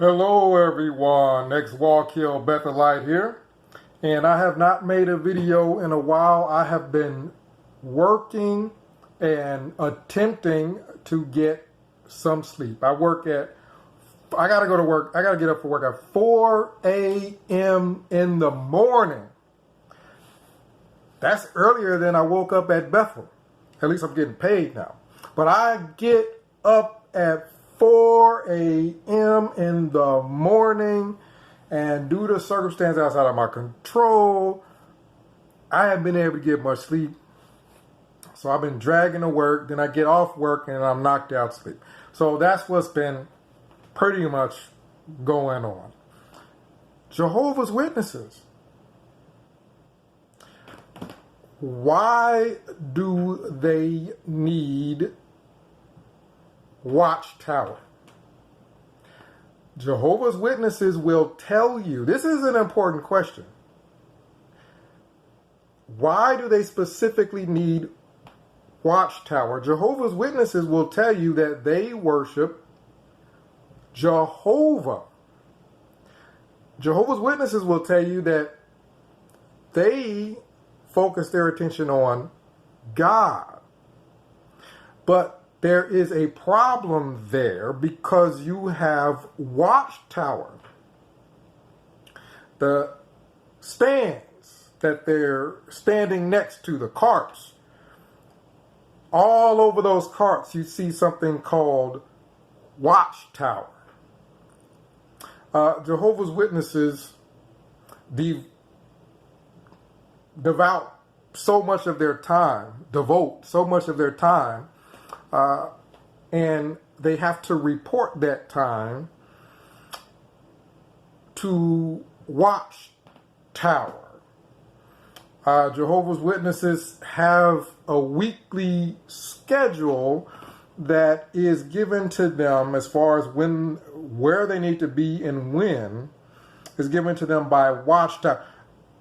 Hello everyone, Next Walk Hill Bethelite here, and I have not made a video in a while. I have been working and attempting to get some sleep. I gotta go to work, I gotta get up for work at 4 a.m. in the morning. That's earlier than I woke up at Bethel. At least I'm getting paid now. But I get up at 4 a.m. in the morning, and due to circumstances outside of my control, I haven't been able to get much sleep. So I've been dragging to work, then I get off work and I'm knocked out sleep. So that's what's been pretty much going on. Jehovah's Witnesses. Why do they need Watchtower? Jehovah's Witnesses will tell you, this is an important question. Why do they specifically need Watchtower? Jehovah's Witnesses will tell you that they worship Jehovah. Jehovah's Witnesses will tell you that they focus their attention on God. But there is a problem there because you have Watchtower. The stands that they're standing next to, the carts, all over those carts you see something called Watchtower. Jehovah's Witnesses devote so much of their time, and they have to report that time to Watchtower. Jehovah's Witnesses have a weekly schedule that is given to them as far as where they need to be and when is given to them by Watchtower.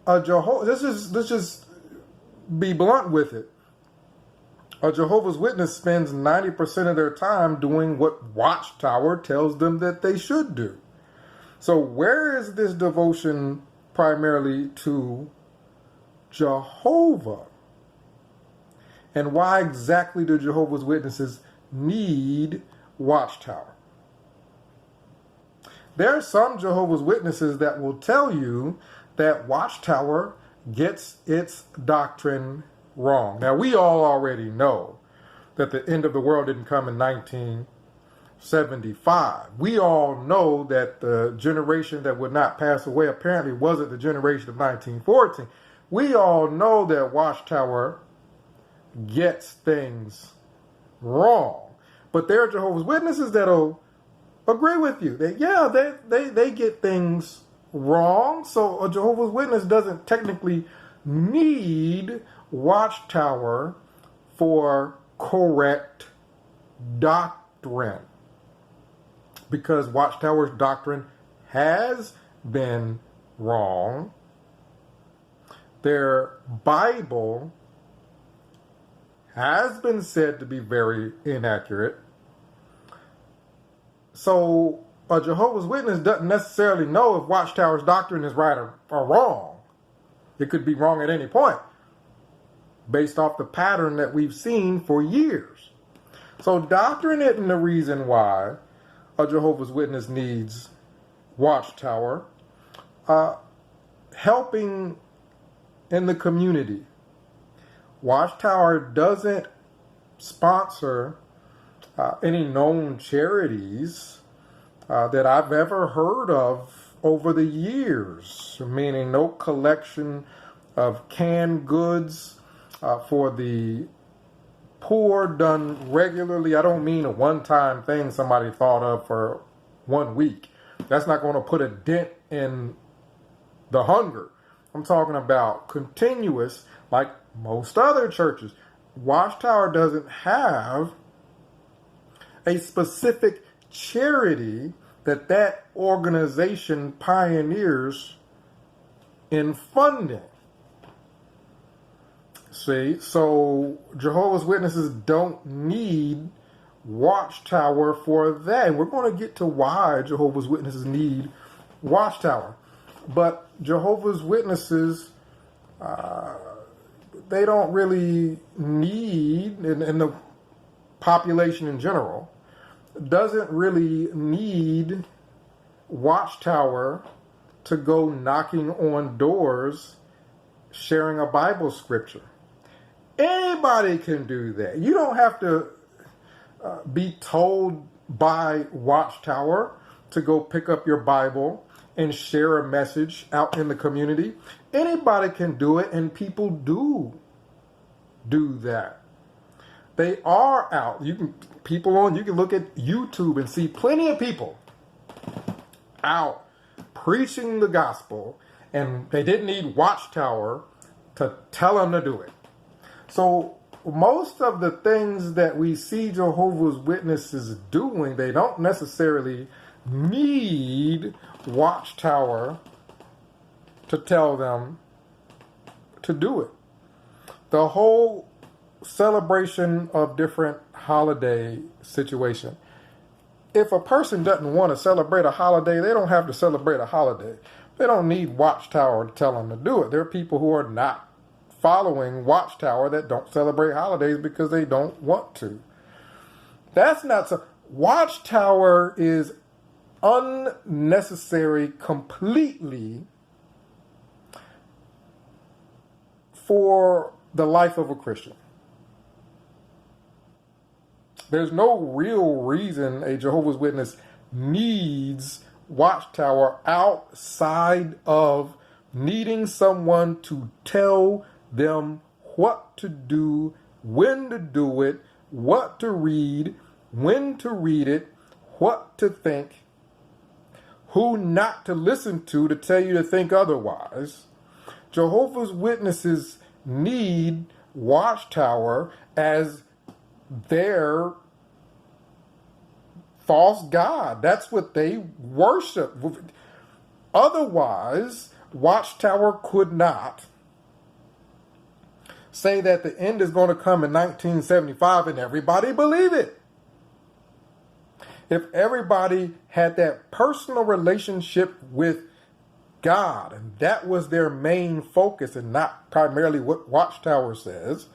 Let's just be blunt with it. A Jehovah's Witness spends 90% of their time doing what Watchtower tells them that they should do. So where is this devotion primarily to Jehovah? And why exactly do Jehovah's Witnesses need Watchtower? There are some Jehovah's Witnesses that will tell you that Watchtower gets its doctrine wrong. Now, we all already know that the end of the world didn't come in 1975. We all know that the generation that would not pass away apparently wasn't the generation of 1914. We all know that Watchtower gets things wrong. But there are Jehovah's Witnesses that'll agree with you that, yeah, they get things wrong. So a Jehovah's Witness doesn't technically need Watchtower for correct doctrine, because Watchtower's doctrine has been wrong. Their Bible has been said to be very inaccurate. So a Jehovah's Witness doesn't necessarily know if Watchtower's doctrine is right or wrong. It could be wrong at any point, based off the pattern that we've seen for years. So doctrine isn't the reason why a Jehovah's Witness needs Watchtower. Helping in the community. Watchtower doesn't sponsor any known charities that I've ever heard of over the years, meaning no collection of canned goods for the poor done regularly. I don't mean a one-time thing somebody thought of for 1 week. That's not going to put a dent in the hunger. I'm talking about continuous, like most other churches. Watchtower doesn't have a specific charity that organization pioneers in funding. See, so Jehovah's Witnesses don't need Watchtower for that. And we're going to get to why Jehovah's Witnesses need Watchtower. But Jehovah's Witnesses, they don't really need, and the population in general, doesn't really need Watchtower to go knocking on doors, sharing a Bible scripture. Anybody can do that. You don't have to be told by Watchtower to go pick up your Bible and share a message out in the community. Anybody can do it, and people do that. They are out. You can look at YouTube and see plenty of people out preaching the gospel, and they didn't need Watchtower to tell them to do it. So most of the things that we see Jehovah's Witnesses doing, they don't necessarily need Watchtower to tell them to do it. The whole celebration of different holiday situation. If a person doesn't want to celebrate a holiday, they don't have to celebrate a holiday. They don't need Watchtower to tell them to do it. There are people who are not following Watchtower that don't celebrate holidays because they don't want to. That's not so. Watchtower is unnecessary completely for the life of a Christian. There's no real reason a Jehovah's Witness needs Watchtower outside of needing someone to tell them what to do, when to do it, what to read, when to read it, what to think, who not to listen to tell you to think otherwise. Jehovah's Witnesses need Watchtower as their false god. That's what they worship. Otherwise, Watchtower could not say that the end is going to come in 1975 and everybody believe it. If everybody had that personal relationship with God, and that was their main focus and not primarily what Watchtower says,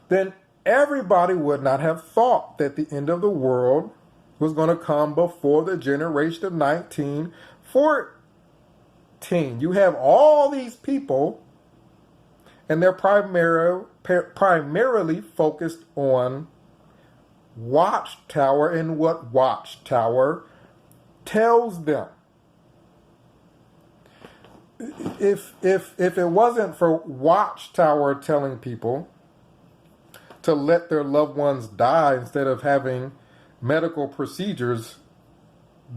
then everybody would not have thought that the end of the world was going to come before the generation of 1914. You have all these people, and they're primarily focused on Watchtower and what Watchtower tells them. If it wasn't for Watchtower telling people to let their loved ones die instead of having medical procedures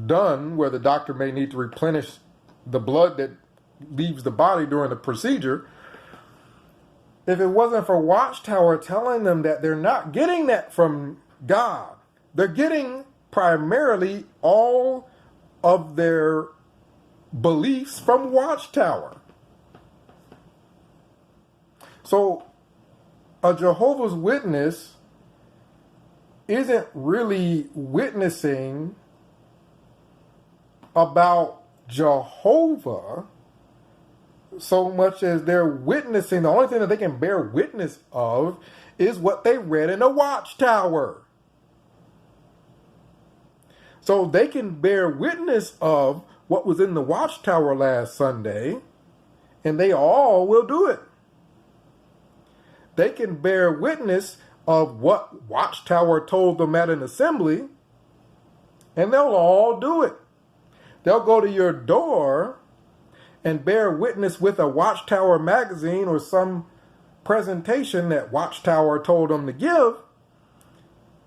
done where the doctor may need to replenish the blood that leaves the body during the procedure, if it wasn't for Watchtower telling them that they're not getting that from God, they're getting primarily all of their beliefs from Watchtower. So a Jehovah's Witness isn't really witnessing about Jehovah so much as they're witnessing, the only thing that they can bear witness of is what they read in the Watchtower. So they can bear witness of what was in the Watchtower last Sunday, and they all will do it. They can bear witness of what Watchtower told them at an assembly, and they'll all do it. They'll go to your door and bear witness with a Watchtower magazine or some presentation that Watchtower told them to give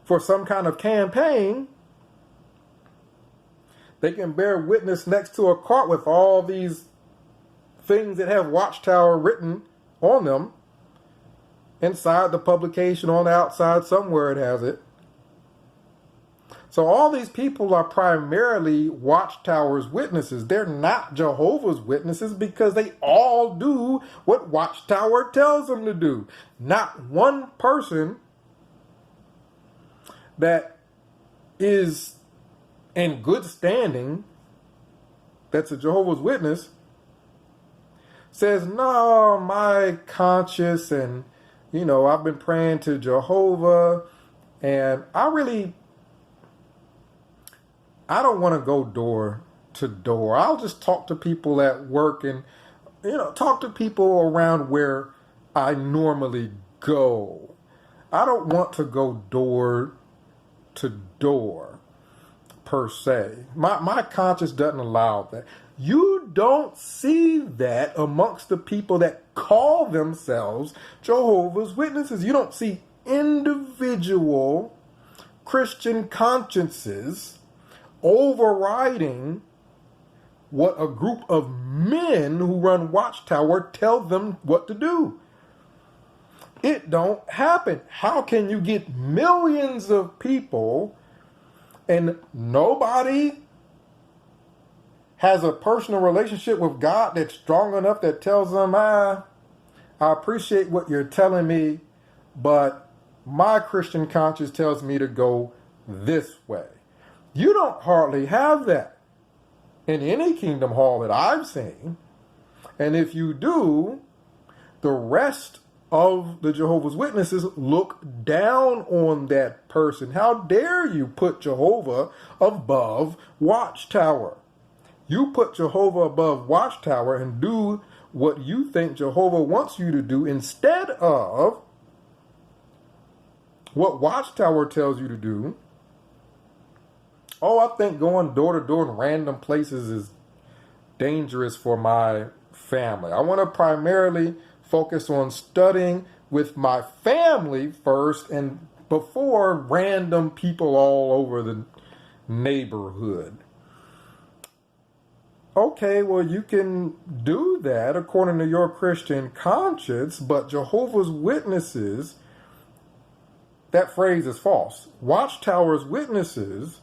for some kind of campaign. They can bear witness next to a cart with all these things that have Watchtower written on them. Inside the publication, on the outside, somewhere it has it. So all these people are primarily Watchtower's witnesses. They're not Jehovah's Witnesses because they all do what Watchtower tells them to do. Not one person that is in good standing, that's a Jehovah's Witness, says, no, my conscience, and, I've been praying to Jehovah, and I don't want to go door to door. I'll just talk to people at work and, talk to people around where I normally go. I don't want to go door to door, per se. My conscience doesn't allow that. You don't see that amongst the people that call themselves Jehovah's Witnesses. You don't see individual Christian consciences overriding what a group of men who run Watchtower tell them what to do. It don't happen. How can you get millions of people and nobody has a personal relationship with God that's strong enough that tells them, I appreciate what you're telling me, but my Christian conscience tells me to go this way. You don't hardly have that in any kingdom hall that I've seen. And if you do, the rest of the Jehovah's Witnesses look down on that person. How dare you put Jehovah above Watchtower? You put Jehovah above Watchtower and do what you think Jehovah wants you to do instead of what Watchtower tells you to do. Oh, I think going door to door in random places is dangerous for my family. I want to primarily focus on studying with my family first and before random people all over the neighborhood. Okay, well, you can do that according to your Christian conscience, but Jehovah's Witnesses, that phrase is false. Watchtower's witnesses,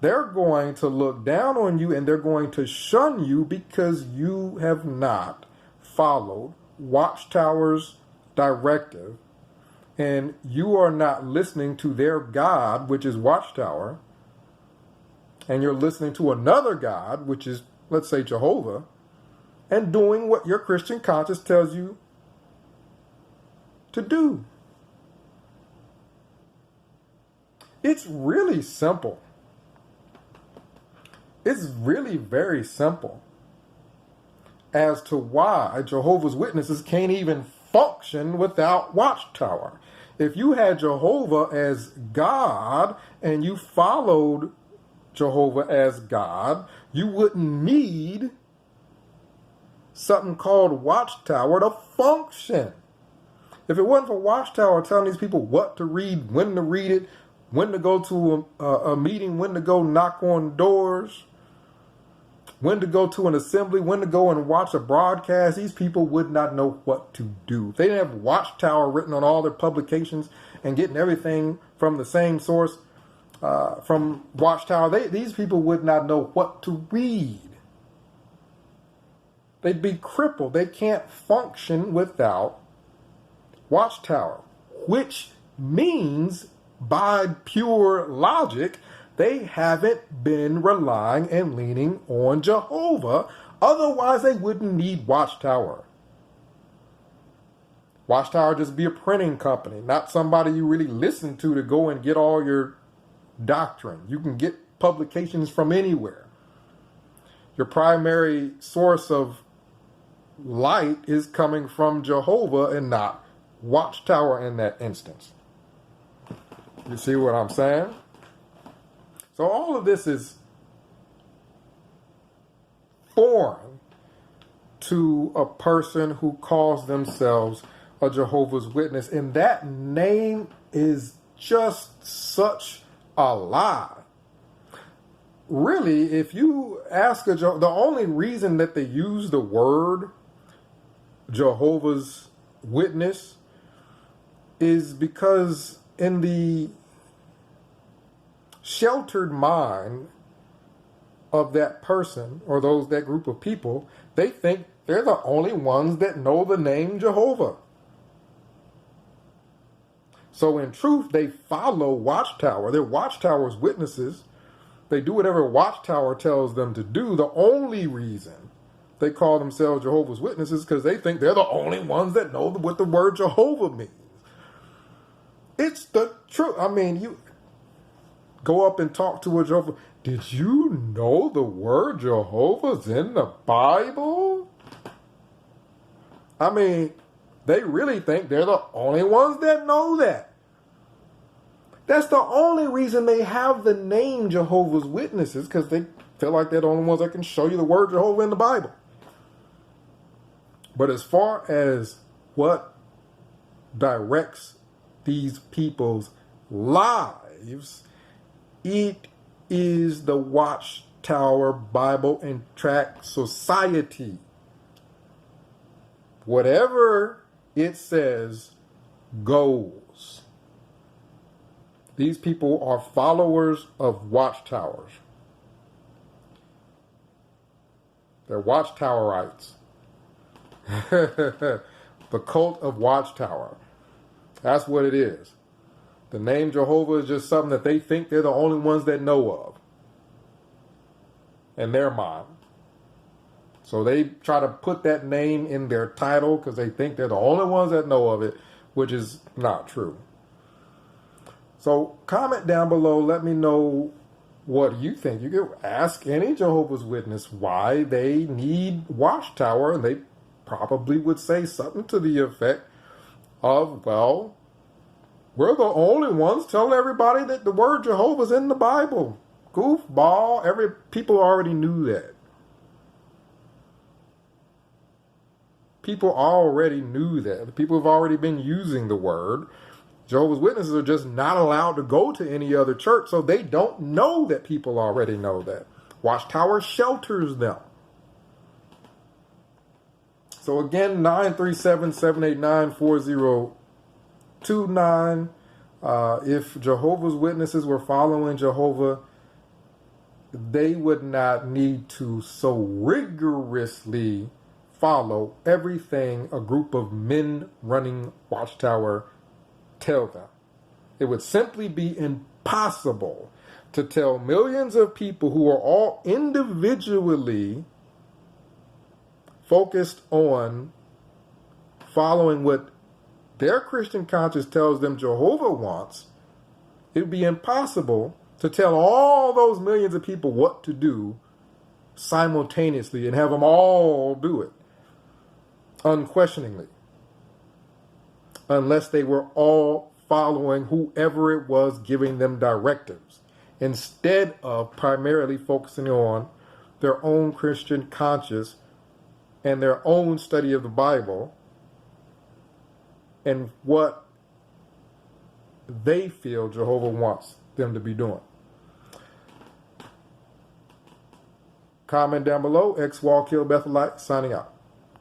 they're going to look down on you and they're going to shun you because you have not followed Watchtower's directive and you are not listening to their God, which is Watchtower, and you're listening to another God, which is, let's say, Jehovah, and doing what your Christian conscience tells you to do. It's really simple. It's really very simple as to why Jehovah's Witnesses can't even function without Watchtower. If you had Jehovah as God and you followed Jehovah as God, you wouldn't need something called Watchtower to function. If it wasn't for Watchtower telling these people what to read, when to read it, when to go to a meeting, when to go knock on doors, when to go to an assembly, when to go and watch a broadcast, these people would not know what to do. If they didn't have Watchtower written on all their publications and getting everything from the same source, from Watchtower, these people would not know what to read. They'd be crippled. They can't function without Watchtower, which means by pure logic, they haven't been relying and leaning on Jehovah. Otherwise, they wouldn't need Watchtower. Watchtower just be a printing company, not somebody you really listen to go and get all your doctrine. You can get publications from anywhere. Your primary source of light is coming from Jehovah and not Watchtower in that instance. You see what I'm saying? So all of this is foreign to a person who calls themselves a Jehovah's Witness. And that name is just such a lie. Really, if you ask the only reason that they use the word Jehovah's Witness is because in the sheltered mind of that person or that group of people, they think they're the only ones that know the name Jehovah. So in truth, they follow Watchtower. They're Watchtower's witnesses. They do whatever Watchtower tells them to do. The only reason they call themselves Jehovah's Witnesses because they think they're the only ones that know what the word Jehovah means. It's the truth. I mean, you go up and talk to a Jehovah. Did you know the word Jehovah's in the Bible? I mean, they really think they're the only ones that know that. That's the only reason they have the name Jehovah's Witnesses, because they feel like they're the only ones that can show you the word Jehovah in the Bible. But as far as what directs these people's lives, it is the Watchtower Bible and Tract Society. Whatever it says goes. These people are followers of Watchtowers. They're Watchtowerites. The cult of Watchtower. That's what it is. The name Jehovah is just something that they think they're the only ones that know of in their mind. So they try to put that name in their title because they think they're the only ones that know of it, which is not true. So comment down below. Let me know what you think. You can ask any Jehovah's Witness why they need Watchtower, and they probably would say something to the effect of, well, we're the only ones telling everybody that the word Jehovah's in the Bible. Goofball. People already knew that. People already knew that. People have already been using the word. Jehovah's Witnesses are just not allowed to go to any other church, so they don't know that people already know that. Watchtower shelters them. So again, 937-789-4029. If Jehovah's Witnesses were following Jehovah, they would not need to so rigorously follow everything a group of men running Watchtower tell them. It would simply be impossible to tell millions of people who are all individually focused on following what their Christian conscience tells them Jehovah wants. It would be impossible to tell all those millions of people what to do simultaneously and have them all do it unquestioningly, unless they were all following whoever it was giving them directives, instead of primarily focusing on their own Christian conscience and their own study of the Bible and what they feel Jehovah wants them to be doing. Comment down below. X Wall Kill Bethelite signing out.